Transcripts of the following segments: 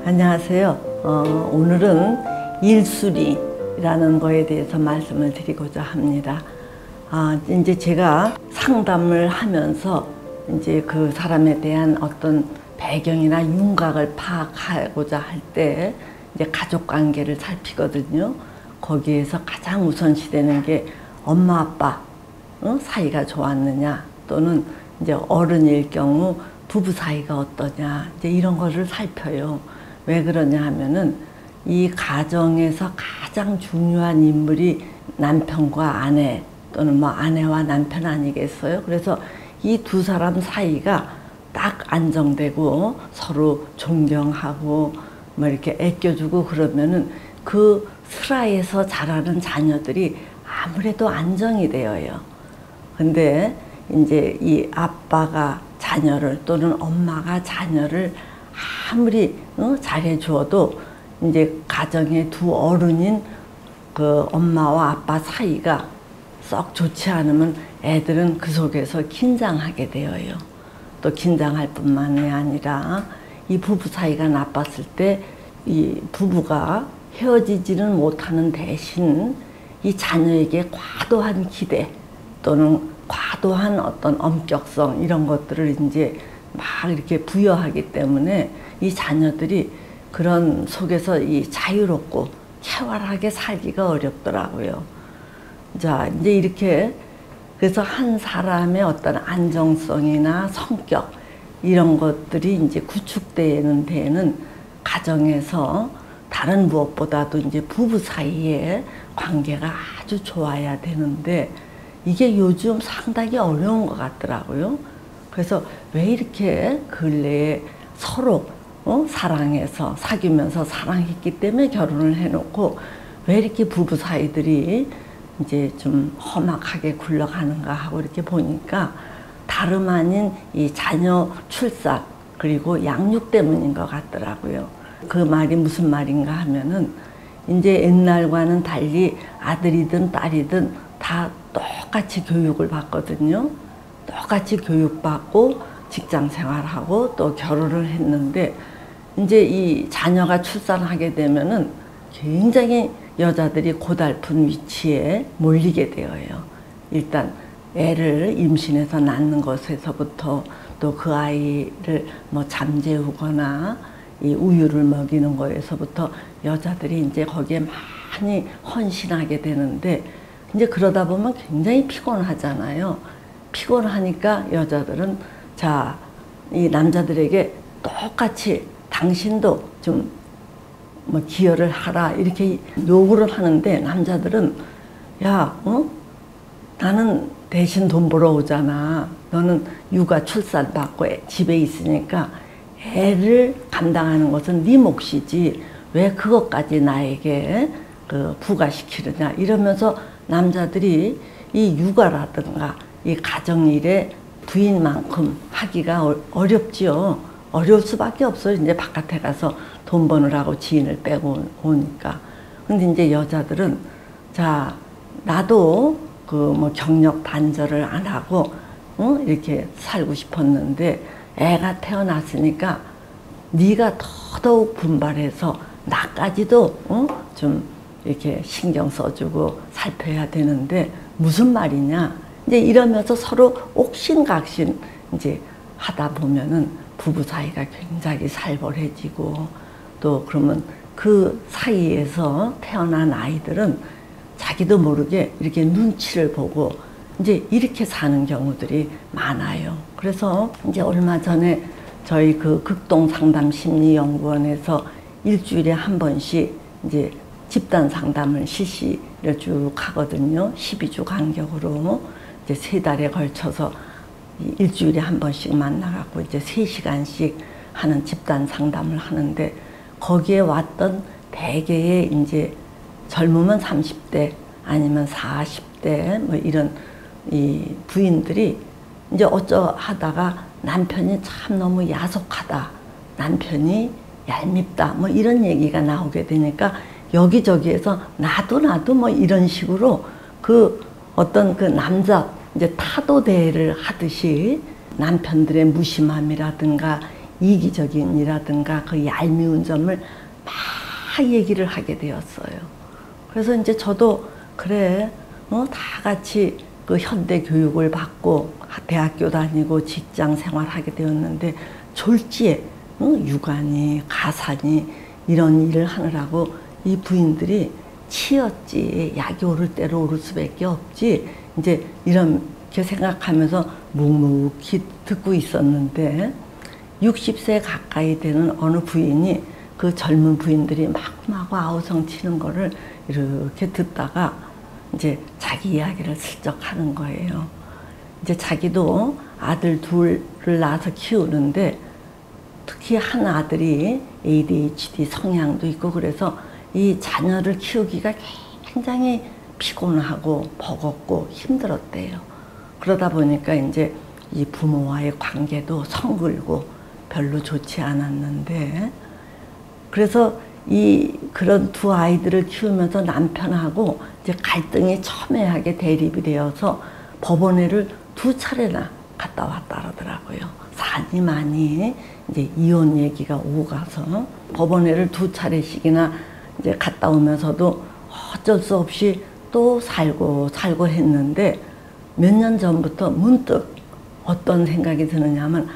안녕하세요. 오늘은 일수리라는 거에 대해서 말씀을 드리고자 합니다. 이제 제가 상담을 하면서 이제 그 사람에 대한 어떤 배경이나 윤곽을 파악하고자 할 때 이제 가족 관계를 살피거든요. 거기에서 가장 우선시되는 게 엄마 아빠 사이가 좋았느냐, 또는 이제 어른일 경우 부부 사이가 어떠냐, 이제 이런 거를 살펴요. 왜 그러냐 하면은 이 가정에서 가장 중요한 인물이 남편과 아내, 또는 뭐 아내와 남편 아니겠어요? 그래서 이 두 사람 사이가 딱 안정되고 서로 존경하고 뭐 이렇게 애껴주고 그러면은 그 슬하에서 자라는 자녀들이 아무래도 안정이 되어요. 근데 이제 이 아빠가 자녀를, 또는 엄마가 자녀를 아무리 잘해주어도 이제 가정의 두 어른인 그 엄마와 아빠 사이가 썩 좋지 않으면 애들은 그 속에서 긴장하게 되어요. 또 긴장할 뿐만이 아니라 이 부부 사이가 나빴을 때 이 부부가 헤어지지는 못하는 대신 이 자녀에게 과도한 기대, 또는 과도한 어떤 엄격성, 이런 것들을 이제 막 이렇게 부여하기 때문에 이 자녀들이 그런 속에서 이 자유롭고 쾌활하게 살기가 어렵더라고요. 자, 이제 이렇게 그래서 한 사람의 어떤 안정성이나 성격, 이런 것들이 이제 구축되는 데에는 가정에서 다른 무엇보다도 이제 부부 사이의 관계가 아주 좋아야 되는데, 이게 요즘 상당히 어려운 것 같더라고요. 그래서 왜 이렇게 근래에 서로 사랑해서 사귀면서 사랑했기 때문에 결혼을 해놓고 왜 이렇게 부부 사이들이 이제 좀 험악하게 굴러가는가 하고 이렇게 보니까 다름 아닌 이 자녀 출산 그리고 양육 때문인 것 같더라고요. 그 말이 무슨 말인가 하면은 이제 옛날과는 달리 아들이든 딸이든 다 똑같이 교육을 받거든요. 똑같이 교육받고 직장 생활하고 또 결혼을 했는데, 이제 이 자녀가 출산하게 되면은 굉장히 여자들이 고달픈 위치에 몰리게 되어요. 일단 애를 임신해서 낳는 것에서부터 또 그 아이를 뭐 잠재우거나 이 우유를 먹이는 거에서부터 여자들이 이제 거기에 많이 헌신하게 되는데, 이제 그러다 보면 굉장히 피곤하잖아요. 피곤하니까 여자들은 자, 이 남자들에게 똑같이 당신도 좀 뭐 기여를 하라, 이렇게 요구를 하는데, 남자들은 야, 나는 대신 돈 벌어 오잖아. 너는 육아 출산 받고 집에 있으니까 애를 감당하는 것은 네 몫이지 왜 그것까지 나에게 그 부과시키느냐, 이러면서 남자들이 이 육아라든가 이 가정일에 부인만큼 하기가 어렵지요. 어려울 수밖에 없어요. 이제 바깥에 가서 돈 버느라고 지인을 빼고 오니까. 근데 이제 여자들은 자, 나도 그 뭐 경력 단절을 안 하고 이렇게 살고 싶었는데 애가 태어났으니까 네가 더더욱 분발해서 나까지도 좀 이렇게 신경 써주고 살펴야 되는데 무슨 말이냐, 이제 이러면서 서로 옥신각신 이제 하다 보면은 부부 사이가 굉장히 살벌해지고, 또 그러면 그 사이에서 태어난 아이들은 자기도 모르게 이렇게 눈치를 보고 이제 이렇게 사는 경우들이 많아요. 그래서 이제 얼마 전에 저희 그 극동상담심리연구원에서 일주일에 한 번씩 이제 집단 상담을 실시를 쭉 하거든요. 12주 간격으로 이제 3달에 걸쳐서 일주일에 한 번씩 만나갖고 이제 3시간씩 하는 집단 상담을 하는데, 거기에 왔던 대개의 이제 젊으면 30대 아니면 40대 뭐 이런 이 부인들이 이제 어쩌하다가 남편이 참 너무 야속하다, 남편이 얄밉다, 뭐 이런 얘기가 나오게 되니까 여기저기에서 나도 뭐 이런 식으로 그 어떤 그 남자 이제 타도 대회를 하듯이 남편들의 무심함이라든가 이기적인이라든가 그 얄미운 점을 막 얘기를 하게 되었어요. 그래서 이제 저도 그래, 다 같이 그 현대 교육을 받고 대학교 다니고 직장 생활하게 되었는데 졸지에 육아니 가사니 이런 일을 하느라고 이 부인들이 치였지, 약이 오를 대로 오를 수밖에 없지, 이제 이렇게 생각하면서 묵묵히 듣고 있었는데 60세 가까이 되는 어느 부인이 그 젊은 부인들이 마구마구 아우성 치는 거를 이렇게 듣다가 이제 자기 이야기를 슬쩍 하는 거예요. 이제 자기도 아들 둘을 낳아서 키우는데 특히 한 아들이 ADHD 성향도 있고 그래서 이 자녀를 키우기가 굉장히 피곤하고 버겁고 힘들었대요. 그러다 보니까 이제 이 부모와의 관계도 성글고 별로 좋지 않았는데, 그래서 그런 두 아이들을 키우면서 남편하고 이제 갈등이 첨예하게 대립이 되어서 법원에를 2차례나 갔다 왔다 그러더라고요. 사니 많이 이제 이혼 얘기가 오고 가서 법원에를 2차례씩이나 이제 갔다 오면서도 어쩔 수 없이 또 살고 했는데 몇 년 전부터 문득 어떤 생각이 드느냐면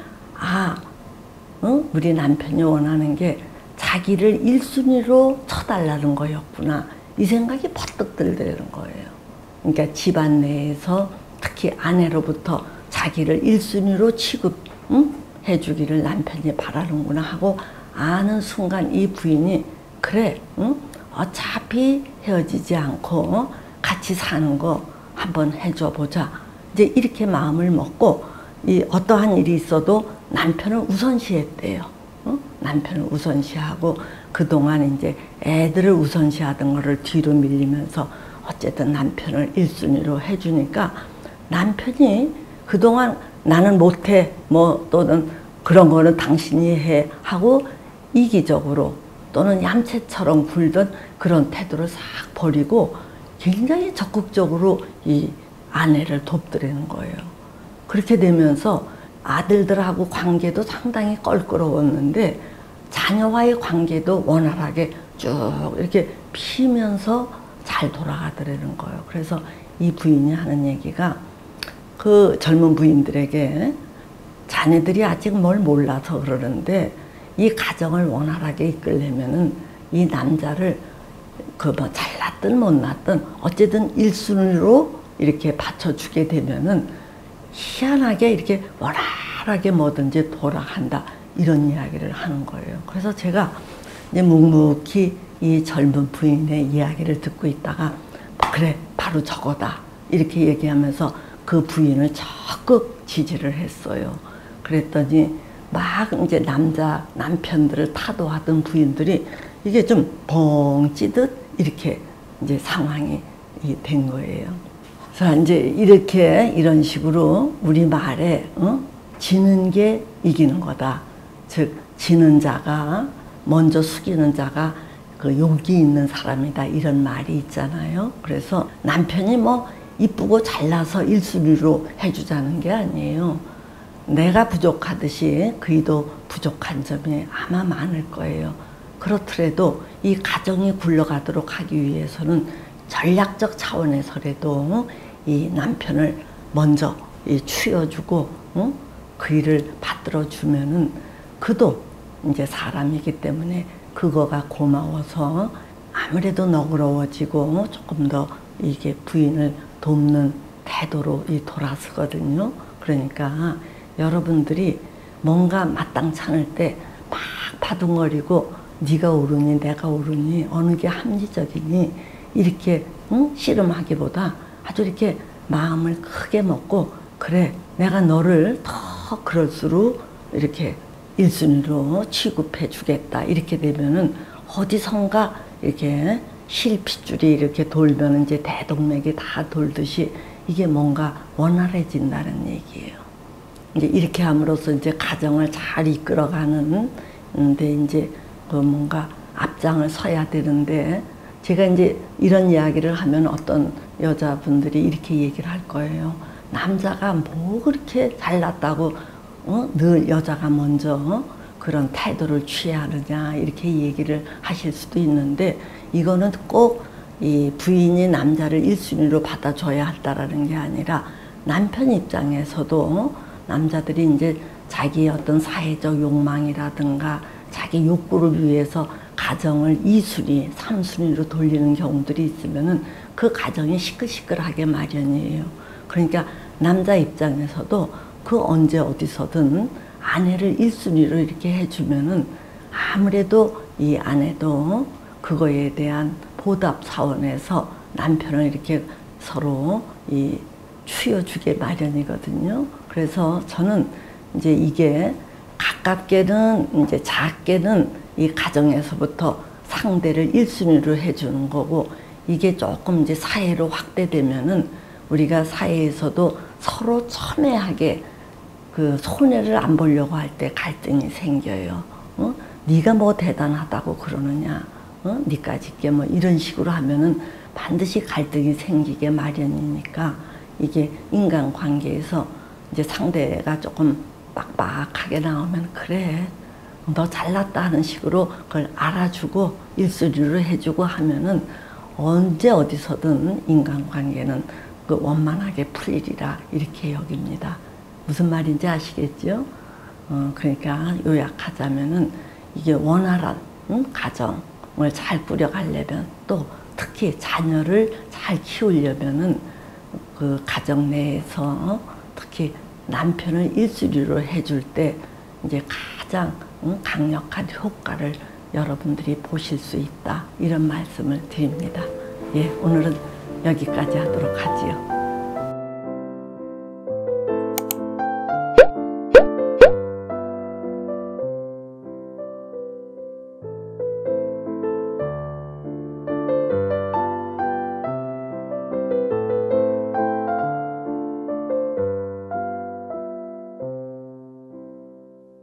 우리 남편이 원하는 게 자기를 1순위로 쳐달라는 거였구나, 이 생각이 퍼뜩 들더라는 거예요. 그러니까 집안 내에서 특히 아내로부터 자기를 1순위로 취급해 주기를 남편이 바라는구나 하고 아는 순간 이 부인이 그래, 어차피 헤어지지 않고 같이 사는 거 한번 해줘 보자, 이제 이렇게 마음을 먹고 어떠한 일이 있어도 남편을 우선시했대요. 남편을 우선시하고 그동안 이제 애들을 우선시하던 거를 뒤로 밀리면서 어쨌든 남편을 1순위로 해주니까 남편이 그동안 나는 못해 또는 그런 거는 당신이 해 하고 이기적으로 또는 얌체처럼 굴던 그런 태도를 싹 버리고 굉장히 적극적으로 이 아내를 돕더라는 거예요. 그렇게 되면서 아들들하고 관계도 상당히 껄끄러웠는데 자녀와의 관계도 원활하게 쭉 이렇게 피면서 잘 돌아가더라는 거예요. 그래서 이 부인이 하는 얘기가 그 젊은 부인들에게 자네들이 아직 뭘 몰라서 그러는데 이 가정을 원활하게 이끌려면은 이 남자를 잘났든 못났든 어쨌든 1순위로 이렇게 받쳐주게 되면은 희한하게 이렇게 원활하게 뭐든지 돌아간다, 이런 이야기를 하는 거예요. 그래서 제가 이제 묵묵히 이 젊은 부인의 이야기를 듣고 있다가 그래, 바로 저거다 이렇게 얘기하면서 그 부인을 적극 지지를 했어요. 그랬더니 막 이제 남편들을 타도하던 부인들이 이게 좀 벙 찌듯 이렇게 이제 상황이 된 거예요. 그래서 이제 이런 식으로 우리 말에 지는 게 이기는 거다. 즉 지는 자가 먼저 숙이는 자가 그 용기 있는 사람이다, 이런 말이 있잖아요. 그래서 남편이 이쁘고 잘나서 1순위로 해주자는 게 아니에요. 내가 부족하듯이 그이도 부족한 점이 아마 많을 거예요. 그렇더라도 이 가정이 굴러가도록 하기 위해서는 전략적 차원에서라도 이 남편을 먼저 추여주고 그 일을 받들어 주면은 그도 이제 사람이기 때문에 그거가 고마워서 아무래도 너그러워지고 조금 더 이게 부인을 돕는 태도로 돌아서거든요. 그러니까 여러분들이 뭔가 마땅치 않을 때 막 바둥거리고 네가 옳으니 내가 옳으니 어느 게 합리적이니 이렇게 씨름하기보다 아주 이렇게 마음을 크게 먹고 그래, 내가 너를 더 그럴수록 이렇게 1순위로 취급해 주겠다, 이렇게 되면은 어디선가 이렇게 실핏줄이 이렇게 돌면 이제 대동맥이 다 돌듯이 이게 뭔가 원활해진다는 얘기예요. 이제 이렇게 함으로써 이제 가정을 잘 이끌어가는 데 이제 그 뭔가 앞장을 서야 되는데, 제가 이제 이런 이야기를 하면 어떤 여자분들이 이렇게 얘기를 할 거예요. 남자가 뭐 그렇게 잘났다고 늘 여자가 먼저 그런 태도를 취해야 하느냐 이렇게 얘기를 하실 수도 있는데, 이거는 꼭 이 부인이 남자를 1순위로 받아줘야 한다라는 게 아니라 남편 입장에서도 남자들이 이제 자기의 어떤 사회적 욕망이라든가 자기 욕구를 위해서 가정을 2순위, 3순위로 돌리는 경우들이 있으면은 그 가정이 시끌시끌하게 마련이에요. 그러니까 남자 입장에서도 그 언제 어디서든 아내를 1순위로 이렇게 해주면은 아무래도 이 아내도 그거에 대한 보답 차원에서 남편을 이렇게 서로 이 추여주게 마련이거든요. 그래서 저는 이제 이게 가깝게는 이제 작게는 이 가정에서부터 상대를 1순위로 해주는 거고, 이게 조금 이제 사회로 확대되면은 우리가 사회에서도 서로 첨예하게 그 손해를 안 보려고 할 때 갈등이 생겨요. 네가 뭐 대단하다고 그러느냐, 니까짓 게 뭐 이런 식으로 하면은 반드시 갈등이 생기게 마련이니까, 이게 인간관계에서 이제 상대가 조금 빡빡하게 나오면 그래 너 잘났다 하는 식으로 그걸 알아주고 1순위로 해주고 하면은 언제 어디서든 인간관계는 그 원만하게 풀리리라 이렇게 여깁니다. 무슨 말인지 아시겠죠? 그러니까 요약하자면은 이게 원활한 가정을 잘 꾸려가려면, 또 특히 자녀를 잘 키우려면은 그 가정 내에서 특히 남편을 1순위로 해줄 때 이제 가장 강력한 효과를 여러분들이 보실 수 있다, 이런 말씀을 드립니다. 예, 오늘은 여기까지 하도록 하지요.